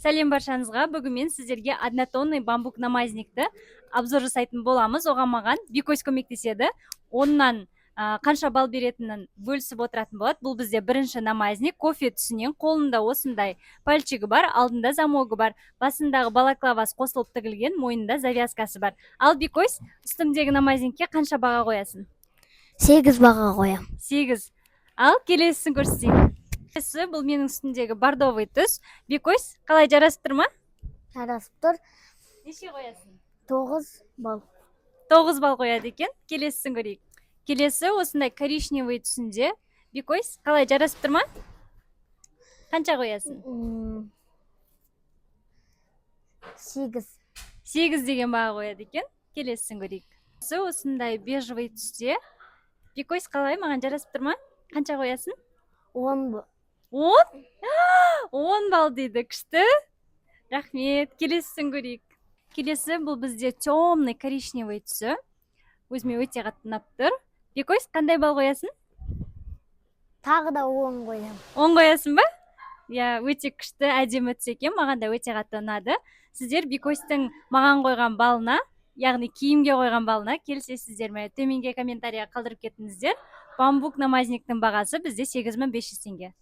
Сәлем баршаңызға. Бүгін мен сіздерге однотонный бамбук намазникті обзор жасайтын боламыз. Оған маған Бекөз көмектеседі. Оннан қанша балл беретінін бөлісіп отыратын болады. Бұл бізде бірінші намазник, кофе түсінен, қолында осындай пальчигі бар, алдында замогы бар, басындағы балаклавасы қосылып тігілген, мойнында завязкасы бар. Ал Бекөз, үстімдегі намазникке қанша баға қоясың? 8 баға қоям. 8. Ал келесісін көрсетейін. Бұл менің үстімдегі бордовый түс. Бекөз, қалай жарасып тұр ма? Жарасып тұр. Неше қоясың? 9 балл. 9 балл қояды екен. Келесісін көрейік. Келесі осындай коричневый түсінде. Бекөз, қалай жарасып тұр ма? Қанша қоясың? 8. 8 деген баға қояды екен. Келесісін көрейік. Осындай бежевый түсте. Бекөз, қалай, маған жарасып тұр ма? Қанша қоясың? 10 балл. 10? 10 балл дейді, күшті. Рахмет, келесісін көрейік. Келесі бұл бізде темный коричневый түсі. Өзіме өте қатты ұнап тұр. Бекөз, қандай балл қоясың? Тағы да 10 қоям. 10 қоясың ба? Я, өте күшті, әдемі түс екен, маған да өте қатты ұнады. Сіздер Бекөздің маған қойған балына, яғни киімге қойған балына келісесіздер ме? Төменге комментария қалдырып кетіңіздер. Бамбук намазниктің бағасы бізде 8500 теңге.